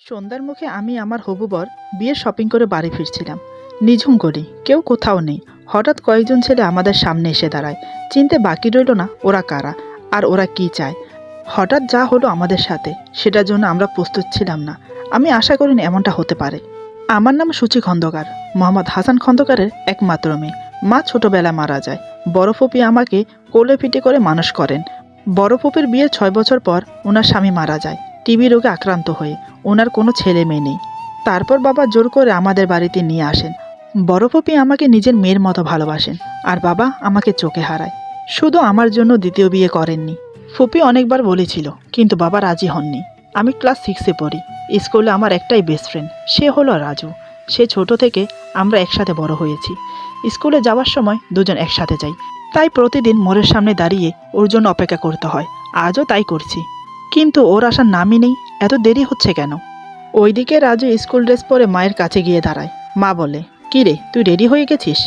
সন্ধ্যার মুখে আমি আমার হবু বর বিয়ের শপিং করে বাড়ি ফিরছিলাম। নিঝুম গলি, কেউ কোথাও নেই। হঠাৎ কয়েকজন ছেলে আমাদের সামনে এসে দাঁড়ায়। চিনতে বাকি রইল না ওরা কারা আর ওরা কি চায়। হঠাৎ যা হলো আমাদের সাথে, সেটার জন্য আমরা প্রস্তুত ছিলাম না। আমি আশা করিনি এমনটা হতে পারে। আমার নাম সুচি খন্দকার, মোহাম্মদ হাসান খন্দকারের একমাত্র মেয়ে। মা ছোটবেলায় মারা যায়। বড় ফুপি আমাকে কোলে পিঠে করে মানুষ করেন। বড় ফুপির বিয়ের 6 বছর পর ওনার স্বামী মারা যায় টিবি রোগে আক্রান্ত হয়ে। ওনার কোনো ছেলে মেয়ে নেই। তারপর বাবা জোর করে আমাদের বাড়িতে নিয়ে আসেন। বড় ফুপি আমাকে নিজের মেয়ের মতো ভালোবাসেন, আর বাবা আমাকে চোখে হারায়। শুধু আমার জন্য দ্বিতীয় বিয়ে করেননি। ফুপি অনেকবার বলেছিল, কিন্তু বাবা রাজি হননি। আমি ক্লাস 6-এ পড়ি। স্কুলে আমার একটাই বেস্ট ফ্রেন্ড, সে হলো রাজু। সে ছোট থেকে আমরা একসাথে বড় হয়েছি। স্কুলে যাওয়ার সময় দুজন একসাথে যাই, তাই প্রতিদিন মোড়ের সামনে দাঁড়িয়ে ওর জন্য অপেক্ষা করতে হয়। আজও তাই করছি, কিন্তু ওর আসার নামই নেই। এত দেরি হচ্ছে কেন? ওইদিকে রাজু স্কুল ড্রেস পরে মায়ের কাছে গিয়ে দাঁড়ায়। মা বলে, "কি রে, তুই রেডি হয়ে গেছিস?"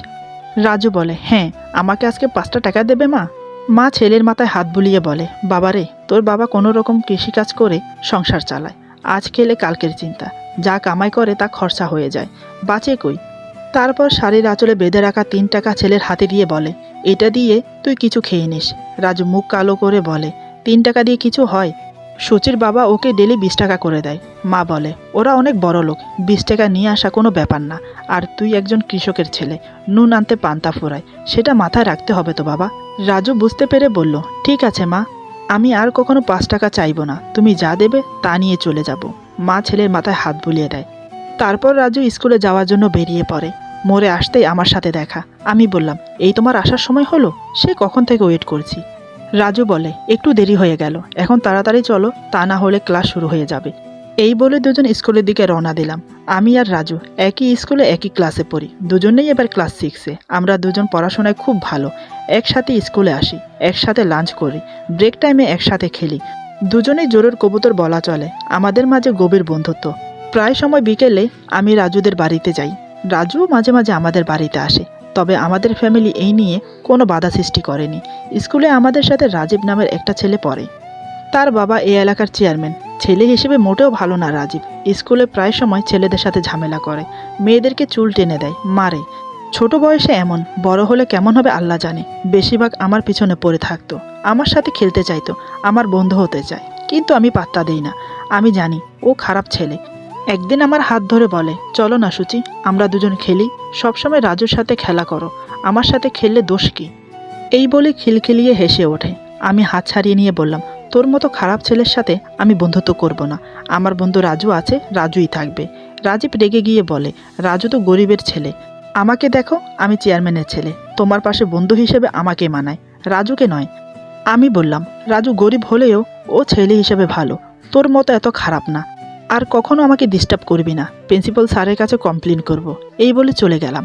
রাজু বলে, "হ্যাঁ, আমাকে আজকে 5 টাকা দেবে মা?" মা ছেলের মাথায় হাত বুলিয়ে বলে, "বাবারে, তোর বাবা কোনো রকম কৃষিকাজ করে সংসার চালায়। আজ খেলে কালকের চিন্তা। যা কামাই করে তা খরচা হয়ে যায়, বাঁচে কই?" তারপর শাড়ির আঁচলে বেঁধে রাখা 3 টাকা ছেলের হাতে দিয়ে বলে, "এটা দিয়ে তুই কিছু খেয়ে নিস।" রাজু মুখ কালো করে বলে, 3 টাকা দিয়ে কিছু হয়? সুচির বাবা ওকে ডেলি 20 টাকা করে দেয়। মা বলে, ওরা অনেক বড় লোক, 20 টাকা নিয়ে আসা কোনো ব্যাপার না। আর তুই একজন কৃষকের ছেলে, নুন আনতে পান্তা ফুরায়, সেটা মাথায় রাখতে হবে তো বাবা। রাজু বুঝতে পেরে বলল, ঠিক আছে মা, আমি আর কখনো 5 টাকা চাইবো না। তুমি যা দেবে তা নিয়ে চলে যাব। মা ছেলের মাথায় হাত বুলিয়ে দেয়। তারপর রাজু স্কুলে যাওয়ার জন্য বেরিয়ে পড়ে। মোড়ে আসতেই আমার সাথে দেখা। আমি বললাম, এই তোমার আসার সময় হলো? সে কখন থেকে ওয়েট করছি। রাজু বলে, একটু দেরি হয়ে গেল, এখন তাড়াতাড়ি চলো, তা না হলে ক্লাস শুরু হয়ে যাবে। এই বলে দুজন স্কুলের দিকে রওনা দিলাম। আমি আর রাজু একই স্কুলে একই ক্লাসে পড়ি। দুজনেই এবার ক্লাস 6-এ। আমরা দুজন পড়াশোনায় খুব ভালো। একসাথে স্কুলে আসি, একসাথে লাঞ্চ করি, ব্রেক টাইমে একসাথে খেলি। দুজনেই জোরের কবুতর বলা চলে। আমাদের মাঝে গভীর বন্ধুত্ব। প্রায় সময় বিকেলে আমি রাজুদের বাড়িতে যাই। রাজুও মাঝে মাঝে আমাদের বাড়িতে আসে। তবে আমাদের ফ্যামিলি এই নিয়ে কোনো বাধা সৃষ্টি করেনি। স্কুলে আমাদের সাথে রাজীব নামের একটা ছেলে পড়ে। তার বাবা এই এলাকার চেয়ারম্যান। ছেলে হিসেবে মোটেও ভালো না রাজীব। স্কুলে প্রায় সময় ছেলেদের সাথে ঝামেলা করে, মেয়েদেরকে চুল টেনে দেয়, মারে। ছোট বয়সে এমন, বড় হলে কেমন হবে আল্লাহ জানে। বেশিরভাগ আমার পিছনে পড়ে থাকতো, আমার সাথে খেলতে চাইতো, আমার বন্ধু হতে চায়, কিন্তু আমি পাত্তা দেই না। আমি জানি ও খারাপ ছেলে। একদিন আমার হাত ধরে বলে, চলো না সুচি, আমরা দুজন খেলি। সবসময় রাজুর সাথে খেলা করো, আমার সাথে খেললে দোষ কি? এই বলে খিলখিলিয়ে হেসে ওঠে। আমি হাত ছাড়িয়ে নিয়ে বললাম, তোর মতো খারাপ ছেলের সাথে আমি বন্ধুত্ব করব না। আমার বন্ধু রাজু আছে, রাজুই থাকবে। রাজীব রেগে গিয়ে বলে, রাজু তো গরিবের ছেলে। আমাকে দেখো, আমি চেয়ারম্যানের ছেলে। তোমার পাশে বন্ধু হিসেবে আমাকে মানায়, রাজুকে নয়। আমি বললাম, রাজু গরিব হলেও ও ছেলে হিসেবে ভালো, তোর মতো এত খারাপ না। আর কখনো আমাকে ডিস্টার্ব করবি না, প্রিন্সিপাল স্যারের কাছে কমপ্লেন করব। এই বলে চলে গেলাম।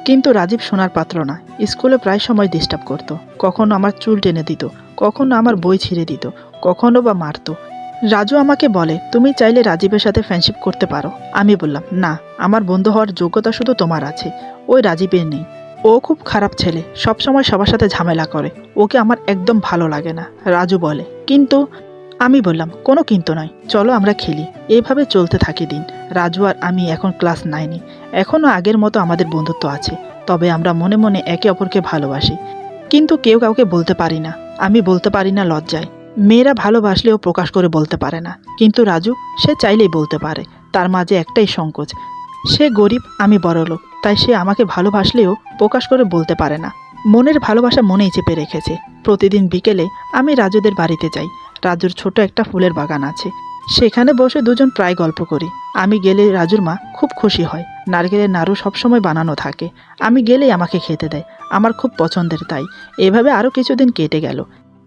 কিন্তু রাজীব শোনার পাত্র না। স্কুলে প্রায় সময় ডিস্টার্ব করতো। কখনো আমার চুল টেনে দিত, কখনো আমার বই ছিঁড়ে দিত, কখনো বা মারতো। রাজু আমাকে বলে, তুমি চাইলে রাজীবের সাথে ফ্রেন্ডশিপ করতে পারো। আমি বললাম, না, আমার বন্ধু হওয়ার যোগ্যতা শুধু তোমার আছে, ওই রাজীবের নেই। ও খুব খারাপ ছেলে, সবসময় সবার সাথে ঝামেলা করে, ওকে আমার একদম ভালো লাগে না। রাজু বলে, কিন্তু আমি বললাম, কোনো কিন্তু নয়, চলো আমরা খেলি। এভাবে চলতে থাকি দিন। রাজু আর আমি এখন ক্লাস 9-এ। এখনও আগের মতো আমাদের বন্ধুত্ব আছে, তবে আমরা মনে মনে একে অপরকে ভালোবাসি, কিন্তু কেউ কাউকে বলতে পারি না। আমি বলতে পারি না লজ্জায়। মেয়েরা ভালোবাসলেও প্রকাশ করে বলতে পারে না, কিন্তু রাজু, সে চাইলেই বলতে পারে। তার মাঝে একটাই সংকোচ, সে গরিব, আমি বড়লোক, তাই সে আমাকে ভালোবাসলেও প্রকাশ করে বলতে পারে না। মনের ভালোবাসা মনেই চেপে রেখেছে। প্রতিদিন বিকেলে আমি রাজুদের বাড়িতে যাই। রাজুর ছোট একটা ফুলের বাগান আছে, সেখানে বসে দুজন প্রায় গল্প করি। আমি গেলে রাজুর মা খুব খুশি হয়। নারকেলের নাড়ু সবসময় বানানো থাকে, আমি গেলেই আমাকে খেতে দেয়। আমার খুব পছন্দের, তাই এভাবে আরও কিছুদিন কেটে গেল।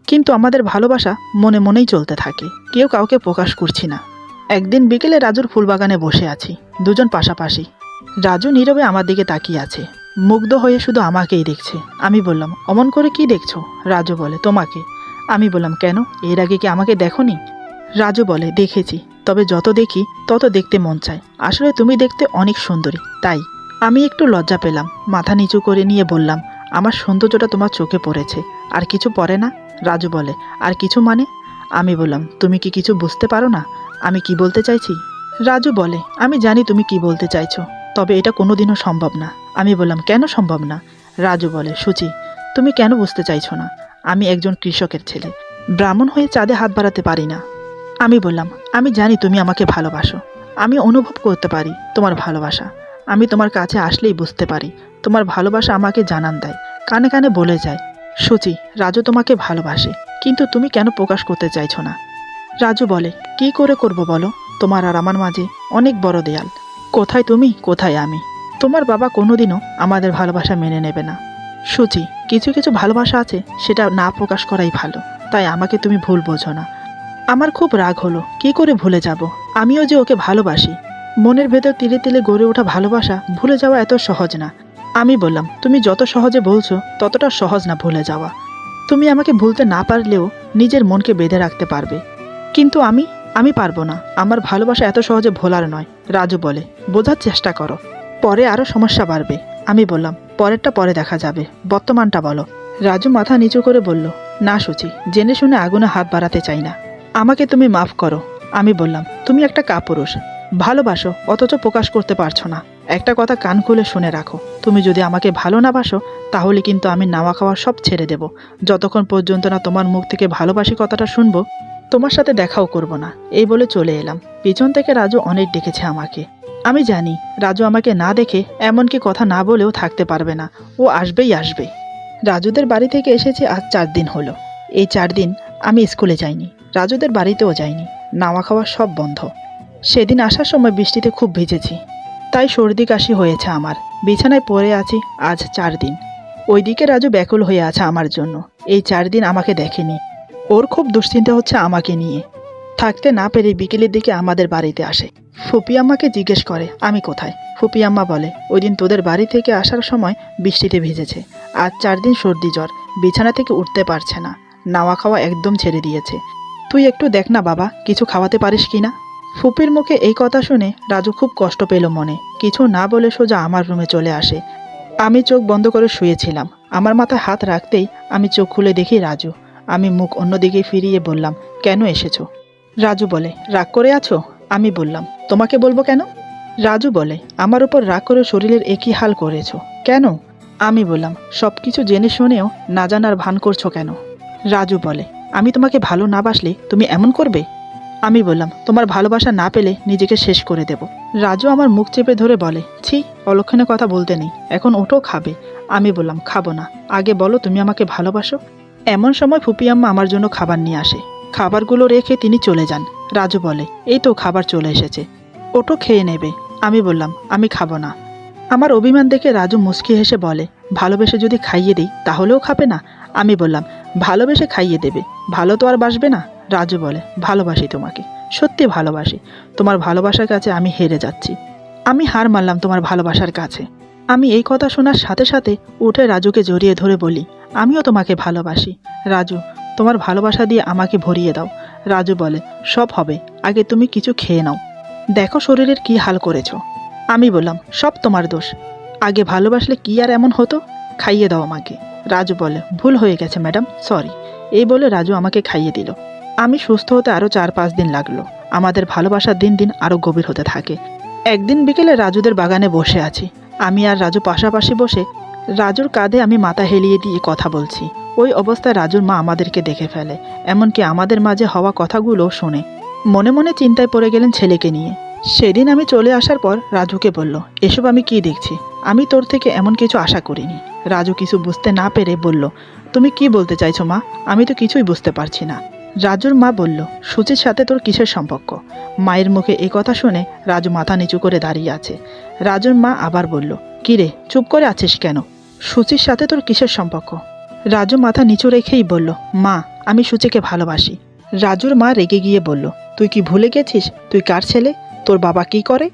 কিন্তু আমাদের ভালোবাসা মনে মনেই চলতে থাকে, কেউ কাউকে প্রকাশ করছি না। একদিন বিকেলে রাজুর ফুলবাগানে বসে আছি, দুজন পাশাপাশি। রাজু নীরবে আমার দিকে তাকিয়ে আছে, মুগ্ধ হয়ে শুধু আমাকেই দেখছে। আমি বললাম, অমন করে কি দেখছো? রাজু বলে, তোমাকে। আমি বললাম, কেন, এর আগে কি আমাকে দেখোনি? রাজু বলে, দেখেছি, তবে যত দেখি তত দেখতে মন চায়। আসলে তুমি দেখতে অনেক সুন্দরী, তাই। আমি একটু লজ্জা পেলাম, মাথা নিচু করে নিয়ে বললাম, আমার সৌন্দর্যটা তোমার চোখে পড়েছে, আর কিছু পড়ে না? রাজু বলে, আর কিছু মানে? আমি বললাম, তুমি কি কিছু বুঝতে পারো না আমি কি বলতে চাইছি? রাজু বলে, আমি জানি তুমি কি বলতে চাইছো, তবে এটা কোনোদিনও সম্ভব না। আমি বললাম, কেন সম্ভব না? রাজু বলে, সুচি, তুমি কেন বুঝতে চাইছো না? আমি একজন কৃষকের ছেলে, ব্রাহ্মণ হয়ে চাঁদে হাত বাড়াতে পারি না। আমি বললাম, আমি জানি তুমি আমাকে ভালোবাসো, আমি অনুভব করতে পারি তোমার ভালোবাসা। আমি তোমার কাছে আসলেই বুঝতে পারি তোমার ভালোবাসা আমাকে জানান দেয়, কানে কানে বলে যায়, সুচি, রাজু তোমাকে ভালোবাসে, কিন্তু তুমি কেন প্রকাশ করতে চাইছো না? রাজু বলে, কি করে করব বলো? তোমার আর আমার মাঝে অনেক বড় দেয়াল। কোথায় তুমি, কোথায় আমি? তোমার বাবা কোনোদিনও আমাদের ভালোবাসা মেনে নেবে না। সুচি, কিছু কিছু ভালোবাসা আছে, সেটা না প্রকাশ করাই ভালো। তাই আমাকে তুমি ভুল বোঝো না। আমার খুব রাগ হলো, কি করে ভুলে যাব? আমিও যে ওকে ভালোবাসি। মনের ভেতর তিলে তিলে গড়ে ওঠা ভালোবাসা ভুলে যাওয়া এত সহজ না। আমি বললাম, তুমি যত সহজে বলছো ততটা সহজ না ভুলে যাওয়া। তুমি আমাকে ভুলতে না পারলেও নিজের মনকে বেঁধে রাখতে পারবে, কিন্তু আমি পারবো না। আমার ভালোবাসা এত সহজে ভোলার নয়। রাজু বলে, বোঝার চেষ্টা করো, পরে আরও সমস্যা বাড়বে। আমি বললাম, পরেরটা পরে দেখা যাবে, বর্তমানটা বলো। রাজু মাথা নিচু করে বলল, না সুচি, জেনে শুনে আগুনে হাত বাড়াতে চাই না, আমাকে তুমি মাফ করো। আমি বললাম, তুমি একটা কাপুরুষ, ভালোবাসো অথচ প্রকাশ করতে পারছো না। একটা কথা কান খুলে শুনে রাখো, তুমি যদি আমাকে ভালো না বাসো, তাহলে কিন্তু আমি নাওয়া খাওয়া সব ছেড়ে দেব। যতক্ষণ পর্যন্ত না তোমার মুখ থেকে ভালোবাসি কথাটা শুনবো, তোমার সাথে দেখাও করব না। এই বলে চলে এলাম। পিছন থেকে রাজু অনেক ডেকেছে আমাকে। আমি জানি রাজু আমাকে না দেখে এমনকি কথা না বলেও থাকতে পারবে না, ও আসবেই আসবে। রাজুদের বাড়ি থেকে এসেছি আজ 4 দিন হলো। এই 4 দিন আমি স্কুলে যাইনি, রাজুদের বাড়িতেও যাইনি, নাওয়া খাওয়া সব বন্ধ। সেদিন আসার সময় বৃষ্টিতে খুব ভিজেছি, তাই সর্দি কাশি হয়েছে আমার। বিছানায় পড়ে আছি আজ 4 দিন। ওইদিকে রাজু ব্যাকুল হয়ে আছে আমার জন্য। এই 4 দিন আমাকে দেখেনি, ওর খুব দুশ্চিন্তা হচ্ছে আমাকে নিয়ে। থাকতে না পেরে বিকেলের দিকে আমাদের বাড়িতে আসে। ফুপি আম্মাকে জিজ্ঞেস করে আমি কোথায়। ফুপি আম্মা বলে, ওই দিন তোদের বাড়ি থেকে আসার সময় বৃষ্টিতে ভিজেছে। আজ 4 দিন সর্দি জ্বর, বিছানা থেকে উঠতে পারছে না, নাওয়া খাওয়া একদম ছেড়ে দিয়েছে। তুই একটু দেখ না বাবা, কিছু খাওয়াতে পারিস কি না? ফুপির মুখে এই কথা শুনে রাজু খুব কষ্ট পেল মনে। কিছু না বলে সোজা আমার রুমে চলে আসে। আমি চোখ বন্ধ করে শুয়েছিলাম। আমার মাথায় হাত রাখতেই আমি চোখ খুলে দেখি রাজু। আমি মুখ অন্যদিকে ফিরিয়ে বললাম, কেন এসেছো? রাজু বলে, রাগ করে আছো? আমি বললাম, তোমাকে বলবো কেন? রাজু বলে, আমার উপর রাগ করে শরীরের একই হাল করেছো কেন? আমি বললাম, সব কিছু জেনে শুনেও না জানার ভান করছো কেন? রাজু বলে, আমি তোমাকে ভালো না বাসলে তুমি এমন করবে? আমি বললাম, তোমার ভালোবাসা না পেলে নিজেকে শেষ করে দেব। রাজু আমার মুখ চেপে ধরে বলে, ছি, অলক্ষণে কথা বলতে নেই, এখন ওঠো, খাবে। আমি বললাম, খাবো না, আগে বলো তুমি আমাকে ভালোবাসো। এমন সময় ফুপি আম্মা আমার জন্য খাবার নিয়ে আসে। খাবারগুলো রেখে তিনি চলে যান। রাজু বলে, এই তো খাবার চলে এসেছে, ওটো খেয়ে নেবে। আমি বললাম, আমি খাবো না। আমার অভিমান দেখে রাজু মুচকি হেসে বলে, ভালোবেসে যদি খাইয়ে দিই তাহলেও খাবে না? আমি বললাম, ভালোবেসে খাইয়ে দেবে, ভালো তো আর বাসবে না। রাজু বলে, ভালোবাসি তোমাকে, সত্যি ভালোবাসি। তোমার ভালোবাসার কাছে আমি হেরে যাচ্ছি, আমি হার মানলাম তোমার ভালোবাসার কাছে। আমি এই কথা শোনার সাথে সাথে উঠে রাজুকে জড়িয়ে ধরে বলি, আমিও তোমাকে ভালোবাসি। রাজু, তোমার ভালোবাসা দিয়ে আমাকে ভরিয়ে দাও। রাজু বলে, সব হবে, আগে তুমি কিছু খেয়ে নাও, দেখো শরীরের কি হাল করেছো। আমি বললাম, সব তোমার দোষ, আগে ভালোবাসলে কি আর এমন হতো, খাইয়ে দাও আমাকে। রাজু বলে, ভুল হয়ে গেছে ম্যাডাম, সরি। এই বলে রাজু আমাকে খাইয়ে দিল। আমি সুস্থ হতে আরও 4-5 দিন লাগলো। আমাদের ভালোবাসা দিন দিন আরও গভীর হতে থাকে। একদিন বিকেলে রাজুদের বাগানে বসে আছি। আমি আর রাজু পাশাপাশি বসে, রাজুর কাঁধে আমি মাথা হেলিয়ে দিয়ে কথা বলছি। ওই অবস্থায় রাজুর মা আমাদেরকে দেখে ফেলে, এমনকি আমাদের মাঝে হওয়া কথাগুলো শোনে। মনে মনে চিন্তায় পড়ে গেলেন ছেলেকে নিয়ে। সেদিন আমি চলে আসার পর রাজুকে বলল, এসব আমি কি দেখছি, আমি তোর থেকে এমন কিছু আশা করিনি। রাজু কিছু বুঝতে না পেরে বলল, তুমি কি বলতে চাইছো মা? আমি তো কিছুই বুঝতে পারছি না। রাজুর মা বলল, সুচির সাথে তোর কিসের সম্পর্ক? মায়ের মুখে এই কথা শুনে রাজু মাথা নিচু করে দাঁড়িয়ে আছে। রাজুর মা আবার বলল, কি রে, চুপ করে আছিস কেন? সুচির সাথে তোর কিসের সম্পর্ক? রাজু মাথা নিচু রেখেই বলল, মা, আমি সুচিকে ভালোবাসি। রাজুর মা রেগে গিয়ে বলল, তুই কি ভুলে গেছিস তুই কার ছেলে? তোর বাবা কি করে?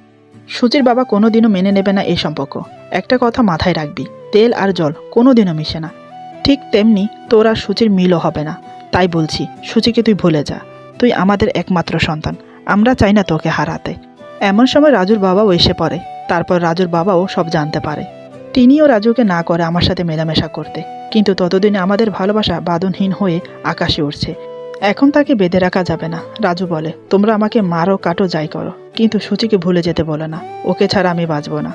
সুচির বাবা কোনোদিনও মেনে নেবে না এই সম্পর্ক। একটা কথা মাথায় রাখবি, তেল আর জল কোনোদিনও মিশে না। ঠিক তেমনি তোর আর সুচির মিলও হবে না। তাই বলছি, সুচিকে তুই ভুলে যা। তুই আমাদের একমাত্র সন্তান, আমরা চাই না তোকে হারাতে। এমন সময় রাজুর বাবাও এসে পড়ে। তারপর রাজুর বাবাও সব জানতে পারে। তিনিও রাজুকে না করে আমার সাথে মেলামেশা করতে, কিন্তু ততদিনে আমাদের ভালোবাসা বাঁধনহীন হয়ে আকাশে উঠছে। এখন তাকে বেঁধে রাখা যাবে না। রাজু বলে, তোমরা আমাকে মারো কাটো যাই করো, কিন্তু সূচিকে ভুলে যেতে বলো না, ওকে ছাড়া আমি বাঁচব না।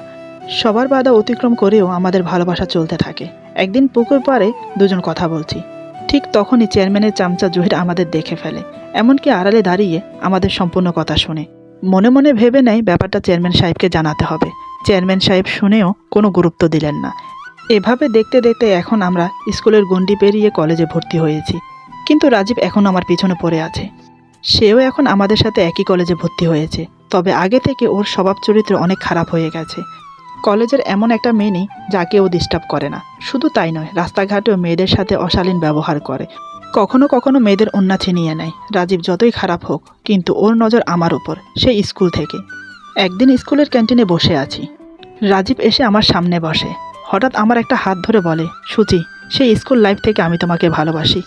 সবার বাধা অতিক্রম করেও আমাদের ভালোবাসা চলতে থাকে। একদিন পুকুর পাড়ে দুজন কথা বলছি, ঠিক তখনই চেয়ারম্যানের চামচা জহির আমাদের দেখে ফেলে, এমনকি আড়ালে দাঁড়িয়ে আমাদের সম্পূর্ণ কথা শুনে। মনে মনে ভেবে নেয় ব্যাপারটা চেয়ারম্যান সাহেবকে জানাতে হবে। চেয়ারম্যান সাহেব শুনেও কোনো গুরুত্ব দিলেন না। এভাবে দেখতে দেখতে এখন আমরা স্কুলের গণ্ডি পেরিয়ে কলেজে ভর্তি হয়েছি, কিন্তু রাজীব এখন আমার পিছনে পড়ে আছে। সেও এখন আমাদের সাথে একই কলেজে ভর্তি হয়েছে, তবে আগে থেকে ওর স্বভাব চরিত্র অনেক খারাপ হয়ে গেছে। কলেজের এমন একটা মেয়ে নেই যাকে ও ডিস্টার্ব করে না। শুধু তাই নয়, রাস্তাঘাটেও মেয়েদের সাথে অশালীন ব্যবহার করে, কখনো কখনো মেয়েদের অন্যা ছিনিয়ে নেয়। রাজীব যতই খারাপ হোক, কিন্তু ওর নজর আমার উপর, সেই স্কুল থেকে। একদিন স্কুলের ক্যান্টিনে বসে আছি, রাজীব এসে আমার সামনে বসে। হঠাৎ আমার একটা হাত ধরে বলে, সুচি, সেই স্কুল লাইফ থেকে আমি তোমাকে ভালোবাসি।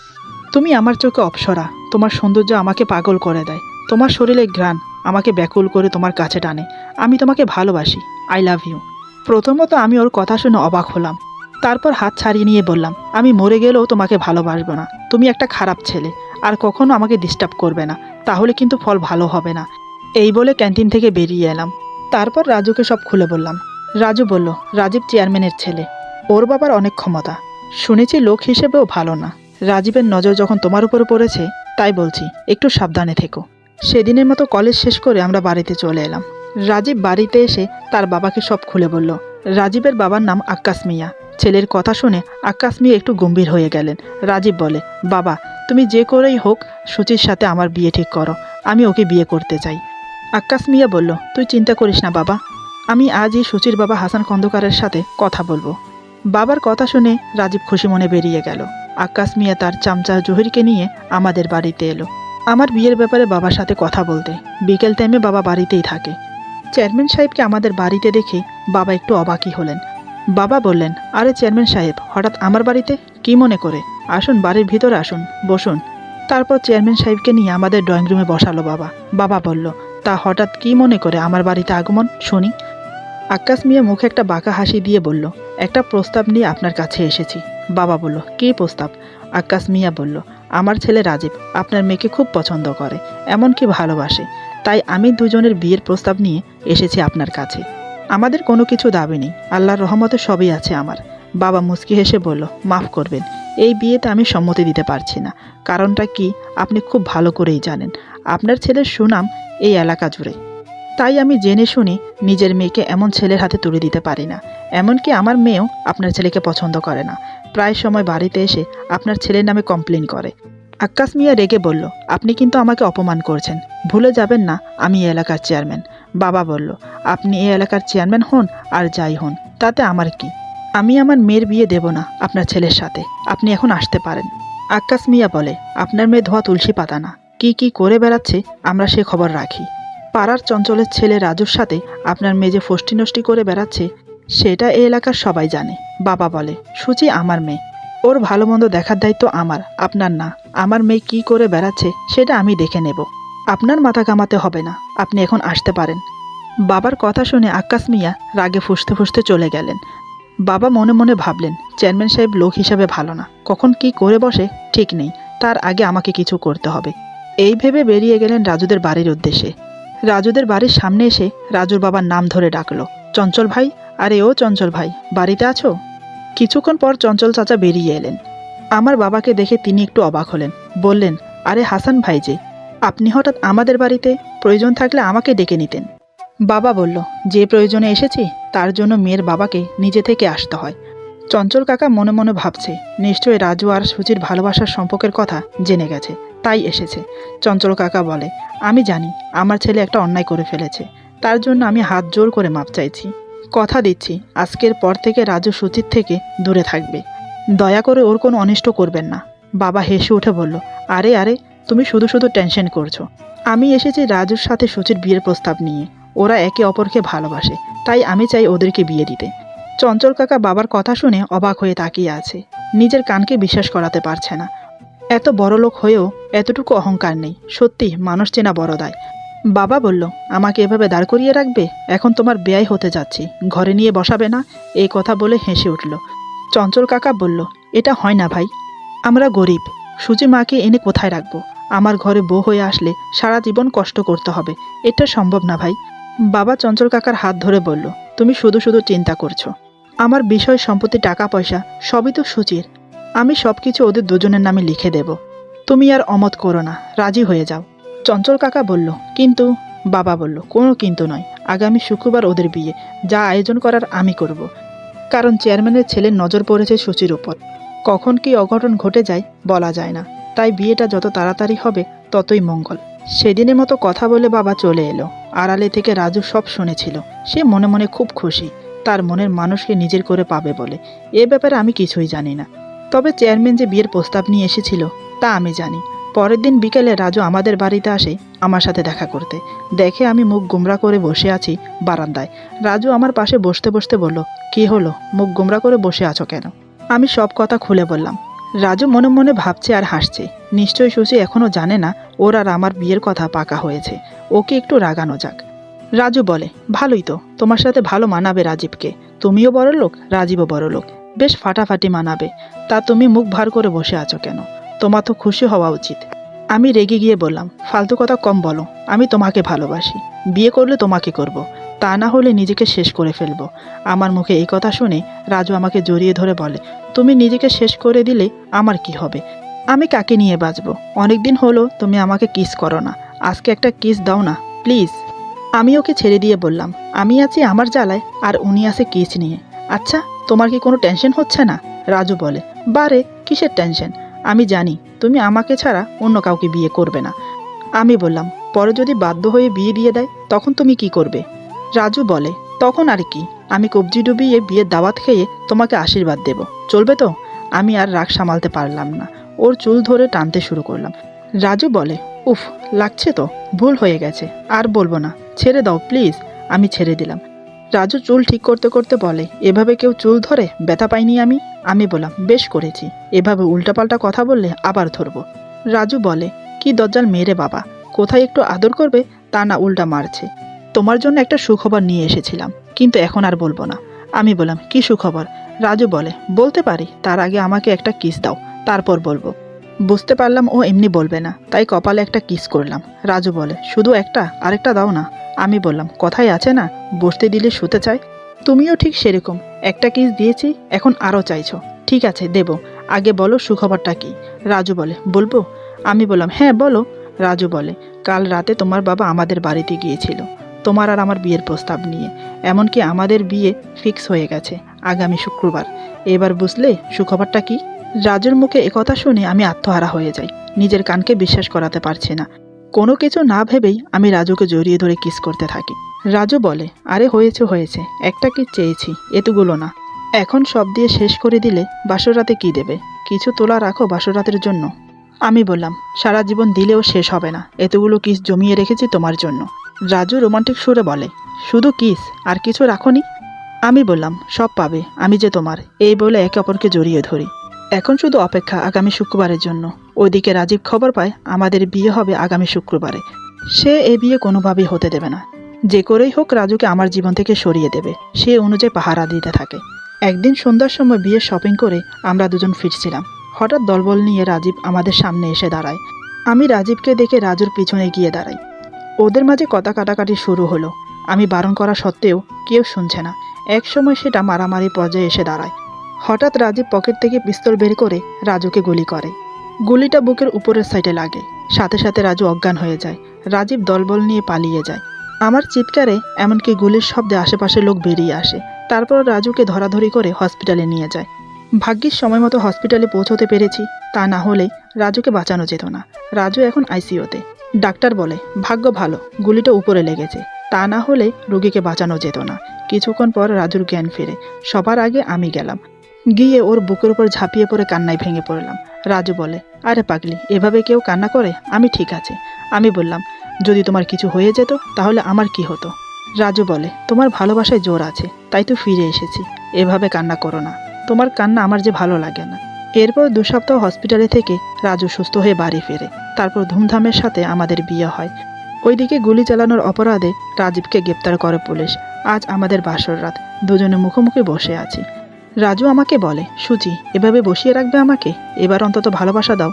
তুমি আমার চোখে অপ্সরা, তোমার সৌন্দর্য আমাকে পাগল করে দেয়, তোমার শরীরে ঘ্রাণ আমাকে ব্যাকুল করে তোমার কাছে টানে। আমি তোমাকে ভালোবাসি, আই লাভ ইউ। প্রথমত আমি ওর কথা শুনে অবাক হলাম, তারপর হাত ছাড়িয়ে নিয়ে বললাম, আমি মরে গেলেও তোমাকে ভালোবাসবো না। তুমি একটা খারাপ ছেলে, আর কখনো আমাকে ডিস্টার্ব করবে না, তাহলে কিন্তু ফল ভালো হবে না। এই বলে ক্যান্টিন থেকে বেরিয়ে এলাম। তারপর রাজুকে সব খুলে বললাম। রাজু বলল, রাজীব চেয়ারম্যানের ছেলে, ওর বাবার অনেক ক্ষমতা, শুনেছি লোক হিসেবেও ভালো না। রাজীবের নজর যখন তোমার উপরে পড়েছে, তাই বলছি একটু সাবধানে থেকো। সেদিনের মতো কলেজ শেষ করে আমরা বাড়িতে চলে এলাম। রাজীব বাড়িতে এসে তার বাবাকে সব খুলে বলল। রাজীবের বাবার নাম আক্কাস মিয়া। ছেলের কথা শুনে আক্কাস মিয়া একটু গম্ভীর হয়ে গেলেন। রাজীব বলে, বাবা, তুমি যে করেই হোক সুচির সাথে আমার বিয়ে ঠিক করো, আমি ওকে বিয়ে করতে চাই। আক্কাস মিয়া বলল, তুই চিন্তা করিস না বাবা, আমি আজই সুচির বাবা হাসান খন্দকারের সাথে কথা বলবো। বাবার কথা শুনে রাজীব খুশি মনে বেরিয়ে গেল। আক্কাস মিয়া তার চামচা জহিরকে নিয়ে আমাদের বাড়িতে এলো আমার বিয়ের ব্যাপারে বাবার সাথে কথা বলতে। বিকেল টাইমে বাবা বাড়িতেই থাকে। চেয়ারম্যান সাহেবকে আমাদের বাড়িতে দেখে বাবা একটু অবাকই হলেন। বাবা বললেন, আরে চেয়ারম্যান সাহেব, হঠাৎ আমার বাড়িতে, কি মনে করে? আসুন, বাড়ির ভিতরে আসুন, বসুন। তারপর চেয়ারম্যান সাহেবকে নিয়ে আমাদের ড্রয়িং রুমে বসালো বাবা। বাবা বলল, তা হঠাৎ কি মনে করে আমার বাড়িতে আগমন শুনি? আক্কাস মিয়া মুখে একটা বাঁকা হাসি দিয়ে বলল, একটা প্রস্তাব নিয়ে আপনার কাছে এসেছি। বাবা বলল, কী প্রস্তাব? আক্কাস মিয়া বলল, আমার ছেলে রাজীব আপনার মেয়েকে খুব পছন্দ করে, এমনকি ভালোবাসে। তাই আমি দুজনের বিয়ের প্রস্তাব নিয়ে এসেছি আপনার কাছে। আমাদের কোনো কিছু দাবি নেই, আল্লাহর রহমতে সবই আছে আমার। বাবা মুচকি হেসে বলল, মাফ করবেন, এই বিয়েতে আমি সম্মতি দিতে পারছি না। কারণটা কি আপনি খুব ভালো করেই জানেন। আপনার ছেলের সুনাম এই এলাকা জুড়ে, তাই আমি জেনে শুনি নিজের মেয়েকে এমন ছেলের হাতে তুলে দিতে পারি না। এমনকি আমার মেয়েও আপনার ছেলেকে পছন্দ করে না। প্রায় সময় বাড়িতে এসে আপনার ছেলের নামে কমপ্লেন করে। আক্কাস মিয়া রেগে বলল, আপনি কিন্তু আমাকে অপমান করছেন, ভুলে যাবেন না আমি এই এলাকার চেয়ারম্যান। বাবা বলল, আপনি এই এলাকার চেয়ারম্যান হন আর যাই হন, তাতে আমার কি? আমি আমার মেয়ের বিয়ে দেব না আপনার ছেলের সাথে, আপনি এখন আসতে পারেন। আক্কাস মিয়া বলে, আপনার মেয়ে ধোয়া তুলসী পাতা না, কি করে বেড়াচ্ছে আমরা সে খবর রাখি। পাড়ার চঞ্চলের ছেলে রাজুর সাথে আপনার মেয়ে যে ফষ্টি নষ্টি করে বেড়াচ্ছে, সেটা এই এলাকার সবাই জানে। বাবা বলে, সুচি আমার মেয়ে, ওর ভালো মন্দ দেখার দায়িত্ব আমার, আপনার না। আমার মেয়ে কি করে বেড়াচ্ছে সেটা আমি দেখে নেব, আপনার মাথা কামাতে হবে না, আপনি এখন আসতে পারেন। বাবার কথা শুনে আক্কাস মিয়া রাগে ফুঁসতে ফুঁসতে চলে গেলেন। বাবা মনে মনে ভাবলেন, চেয়ারম্যান সাহেব লোক হিসাবে ভালো না, কখন কি করে বসে ঠিক নেই, তার আগে আমাকে কিছু করতে হবে। এই ভেবে বেরিয়ে গেলেন রাজুদের বাড়ির উদ্দেশ্যে। রাজুদের বাড়ির সামনে এসে রাজুর বাবার নাম ধরে ডাকলো, চঞ্চল ভাই। আরে ও চঞ্চল ভাই, বাড়িতে আছো? কিছুক্ষণ পর চঞ্চল চাচা বেরিয়ে এলেন। আমার বাবাকে দেখে তিনি একটু অবাক হলেন, বললেন, আরে হাসান ভাই যে, আপনি হঠাৎ আমাদের বাড়িতে? প্রয়োজন থাকলে আমাকে ডেকে নিতেন। বাবা বলল, যে প্রয়োজনে এসেছি তার জন্য মেয়ের বাবাকে নিজে থেকে আসতে হয়। চঞ্চল কাকা মনে মনে ভাবছে, নিশ্চয়ই রাজু আর সুচির ভালোবাসার সম্পর্কের কথা জেনে গেছে, তাই এসেছে। চঞ্চল কাকা বলে, আমি জানি আমার ছেলে একটা অন্যায় করে ফেলেছে, তার জন্য আমি হাত জোর করে মাপ চাইছি। কথা দিচ্ছি আজকের পর থেকে রাজু সুচির থেকে দূরে থাকবে, দয়া করে ওর কোনো অনিষ্ট করবেন না। বাবা হেসে উঠে বলল, আরে আরে, তুমি শুধু শুধু টেনশন করছো। আমি এসেছি রাজুর সাথে সুচির বিয়ের প্রস্তাব নিয়ে। ওরা একে অপরকে ভালোবাসে, তাই আমি চাই ওদেরকে বিয়ে দিতে। চঞ্চল কাকা বাবার কথা শুনে অবাক হয়ে তাকিয়ে আছে, নিজের কানকে বিশ্বাস করাতে পারছে না। এত বড় লোক হয়েও এতটুকু অহংকার নেই, সত্যি মানুষ চেনা বড় দায়। বাবা বলল, আমাকে এভাবে দাঁড় করিয়ে রাখবে? এখন তোমার বেয়াই হতে যাচ্ছি, ঘরে নিয়ে বসাবে না? এই কথা বলে হেসে উঠল। চঞ্চল কাকা বলল, এটা হয় না ভাই, আমরা গরিব, সুজি মাকে এনে কোথায় রাখবো? আমার ঘরে বউ হয়ে আসলে সারা জীবন কষ্ট করতে হবে, এটা সম্ভব না ভাই। বাবা চঞ্চল কাকার হাত ধরে বলল, তুমি শুধু শুধু চিন্তা করছো। আমার বিষয় সম্পত্তি টাকা পয়সা সবই তো সুচির। আমি সব কিছু ওদের দুজনের নামে লিখে দেব। তুমি আর অমত করো না, রাজি হয়ে যাও। চঞ্চল কাকা বলল, কিন্তু। বাবা বলল, কোনো কিন্তু নয়, আগামী শুক্রবার ওদের বিয়ে, যা আয়োজন করার আমি করব। কারণ চেয়ারম্যানের ছেলের নজর পড়েছে সুচির উপর। কখন কি অঘটন ঘটে যায় বলা যায় না, তাই বিয়েটা যত তাড়াতাড়ি হবে ততই মঙ্গল। সেদিনের মতো কথা বলে বাবা চলে এলো। আড়ালে থেকে রাজু সব শুনেছিল। সে মনে মনে খুব খুশি, তার মনের মানুষকে নিজের করে পাবে বলে। এ ব্যাপারে আমি কিছুই জানি না, তবে চেয়ারম্যান যে বিয়ের প্রস্তাব নিয়ে এসেছিল তা আমি জানি। পরের দিন বিকেলে রাজু আমাদের বাড়িতে আসে আমার সাথে দেখা করতে। দেখে আমি মুখ গোমরা করে বসে আছি বারান্দায়। রাজু আমার পাশে বসতে বসতে বলল, কি হলো, মুখ গোমরা করে বসে আছো কেন? আমি সব কথা খুলে বললাম। রাজু মনে মনে ভাবছে আর হাসছে। নিশ্চয়ই সুচি এখনও জানে না ওর আর আমার বিয়ের কথা পাকা হয়েছে। ওকে একটু রাগানো যাক। রাজু বলে, ভালোই তো, তোমার সাথে ভালো মানাবে রাজীবকে। তুমিও বড় লোক, রাজীবও বড় লোক, বেশ ফাটাফাটি মানাবে। তা তুমি মুখ ভার করে বসে আছো কেন? তোমার তো খুশি হওয়া উচিত। আমি রেগে গিয়ে বললাম, ফালতু কথা কম বলো, আমি তোমাকে ভালোবাসি। বিয়ে করলে তোমাকে করব, তা না হলে নিজেকে শেষ করে ফেলবো। আমার মুখে এই কথা শুনে রাজু আমাকে জড়িয়ে ধরে বলে, তুমি নিজেকে শেষ করে দিলে আমার কি হবে? আমি কাকে নিয়ে বাঁচবো? অনেকদিন হলো তুমি আমাকে কিস করো না, আজকে একটা কিস দাও না প্লিজ। আমি ওকে ছেড়ে দিয়ে বললাম, আমি আছি আমার জ্বালায় আর উনি আছে কিস নিয়ে। আচ্ছা, তোমার কি কোনো টেনশন হচ্ছে না? রাজু বলে, বারে কিসের টেনশন? আমি জানি তুমি আমাকে ছাড়া অন্য কাউকে বিয়ে করবে না। আমি বললাম, পরে যদি বাধ্য হয়ে বিয়ে দিয়ে দেয় তখন তুমি কি করবে? রাজু বলে, তখন আর কি, আমি কবজি ডুবিয়ে বিয়ের দাওয়াত খেয়ে তোমাকে আশীর্বাদ দেব, চলবে তো? আমি আর রাগ সামালতে পারলাম না, ওর চুল ধরে টানতে শুরু করলাম। রাজু বলে, উফ, লাগছে তো, ভুল হয়ে গেছে, আর বলবো না, ছেড়ে দাও প্লিজ। আমি ছেড়ে দিলাম। রাজু চুল ঠিক করতে করতে বলে, এভাবে কেউ চুল ধরে? ব্যথা পাইনি আমি। আমি বললাম, বেশ করেছি, এভাবে উল্টাপাল্টা কথা বললে আবার ধরবো। রাজু বলে, কি দজ্জাল মেরে বাবা, কোথায় একটু আদর করবে তা না উল্টা মারছে। তোমার জন্য একটা সুখবর নিয়ে এসেছিলাম, কিন্তু এখন আর বলবো না। আমি বললাম, কি সুখবর? রাজু বলে, বলতে পারি, তার আগে আমাকে একটা কিস দাও, তারপর বলবো। বুঝতে পারলাম ও এমনি বলবে না, তাই কপালে একটা কিস করলাম। রাজু বলে, শুধু একটা, আরেকটা দাও না। আমি বললাম, কথাই আছে না, বসতে দিলে শুতে চায়। তুমিও ঠিক সেরকম, একটা কিস দিয়েছি, এখন আরও চাইছো। ঠিক আছে, দেব, আগে বলো সুখবরটা কি? রাজু বলে, বলবো? আমি বললাম, হ্যাঁ বলো। রাজু বলে, কাল রাতে তোমার বাবা আমাদের বাড়িতে গিয়েছিল তোমার আর আমার বিয়ের প্রস্তাব নিয়ে। এমনকি আমাদের বিয়ে ফিক্স হয়ে গেছে আগামী শুক্রবার। এবার বুঝলে সুখবরটা কি? রাজুর মুখে একথা শুনে আমি আত্মহারা হয়ে যাই, নিজের কানকে বিশ্বাস করাতে পারছি না। কোনো কিছু না ভেবেই আমি রাজুকে জড়িয়ে ধরে কিস করতে থাকি। রাজু বলে, আরে হয়েছে হয়েছে, একটা কিস চেয়েছি, এতগুলো না। এখন সব দিয়ে শেষ করে দিলে বাসর রাতে কী দেবে? কিছু তোলা রাখো বাসর রাতের জন্য। আমি বললাম, সারা জীবন দিলেও শেষ হবে না, এতগুলো কিস জমিয়ে রেখেছি তোমার জন্য। রাজু রোমান্টিক সুরে বলে, শুধু কিস, আর কিছু রাখোনি? আমি বললাম, সব পাবে, আমি যে তোমার, এই বলে একে অপরকে জড়িয়ে ধরি। এখন শুধু অপেক্ষা আগামী শুক্রবারের জন্য। ওইদিকে রাজীব খবর পায় আমাদের বিয়ে হবে আগামী শুক্রবারে। সে এ বিয়ে কোনোভাবেই হতে দেবে না, যে করেই হোক রাজুকে আমার জীবন থেকে সরিয়ে দেবে। সে অনুযায়ী পাহারা দিতে থাকে। একদিন সন্ধ্যার সময় বিয়ের শপিং করে আমরা দুজন ফিরছিলাম। হঠাৎ দলবল নিয়ে রাজীব আমাদের সামনে এসে দাঁড়ায়। আমি রাজীবকে দেখে রাজুর পিছনে গিয়ে দাঁড়াই। ওদের মাঝে কথা কাটাকাটি শুরু হলো। আমি বারণ করা সত্ত্বেও কেউ শুনছে না। এক সময় সেটা মারামারি পর্যায়ে এসে দাঁড়ায়। হঠাৎ রাজীব পকেট থেকে পিস্তল বের করে রাজুকে গুলি করে। গুলিটা বুকের উপরের সাইডে লাগে, সাথে সাথে রাজু অজ্ঞান হয়ে যায়। রাজীব দলবল নিয়ে পালিয়ে যায়। আমার চিৎকারে এমনকি গুলির শব্দে আশেপাশে লোক বেরিয়ে আসে। তারপর রাজুকে ধরাধরি করে হসপিটালে নিয়ে যায়। ভাগ্যিস সময় মতো হসপিটালে পৌঁছতে পেরেছি, তা না হলে রাজুকে বাঁচানো যেত না। রাজু এখন আইসিইউতে। ডাক্তার বলে, ভাগ্য ভালো, গুলিটা উপরে লেগেছে, তা না হলে রোগীকে বাঁচানো যেত না। কিছুক্ষণ পর রাজুর জ্ঞান ফেরে। সবার আগে আমি গেলাম, গিয়ে ওর বুকের উপর ঝাঁপিয়ে পড়ে কান্নায় ভেঙে পড়লাম। রাজু বলে, আরে পাগলি, এভাবে কেউ কান্না করে? আমি ঠিক আছে। আমি বললাম, যদি তোমার কিছু হয়ে যেত তাহলে আমার কি হতো? রাজু বলে, তোমার ভালোবাসায় জোর আছে, তাই তো ফিরে এসেছি। এভাবে কান্না করো না, তোমার কান্না আমার যে ভালো লাগে না। এরপর 2 সপ্তাহ হসপিটালে থেকে রাজু সুস্থ হয়ে বাড়ি ফেরে। তারপর ধুমধামের সাথে আমাদের বিয়ে হয়। ওইদিকে গুলি চালানোর অপরাধে রাজীবকে গ্রেপ্তার করে পুলিশ। আজ আমাদের বাসর রাত, দুজনে মুখোমুখি বসে আছি। রাজু আমাকে বলে, সুচি, এভাবে বসিয়ে রাখবে আমাকে? এবার অন্তত ভালোবাসা দাও।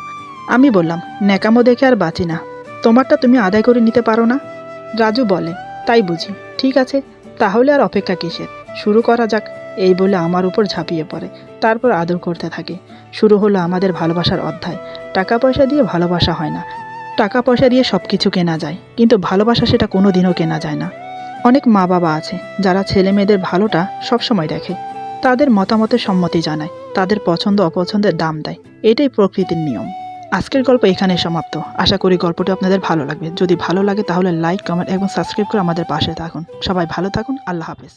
আমি বললাম, ন্যাকামো দেখে আর বাঁচি না, তোমারটা তুমি আদায় করে নিতে পারো না? রাজু বলে, তাই বুঝি, ঠিক আছে, তাহলে আর অপেক্ষা কিসের, শুরু করা যাক। এই বলে আমার উপর ঝাঁপিয়ে পড়ে, তারপর আদর করতে থাকে। শুরু হলো আমাদের ভালোবাসার অধ্যায়। টাকা পয়সা দিয়ে ভালোবাসা হয় না, টাকা পয়সা দিয়ে সব কিছু কেনা যায়, কিন্তু ভালোবাসা সেটা কোনো দিনও কেনা যায় না। অনেক মা বাবা আছে যারা ছেলে মেয়েদের ভালোটা সবসময় দেখে, তাদের মতামতে সম্মতি জানায়, তাদের পছন্দ অপছন্দের দাম দেয়। এটাই প্রকৃতির নিয়ম। আজকের গল্প এখানে সমাপ্ত। আশা করি গল্পটি আপনাদের ভালো লাগবে। যদি ভালো লাগে তাহলে লাইক, কমেন্ট এবং সাবস্ক্রাইব করে আমাদের পাশে থাকুন। সবাই ভালো থাকুন। আল্লাহ হাফেজ।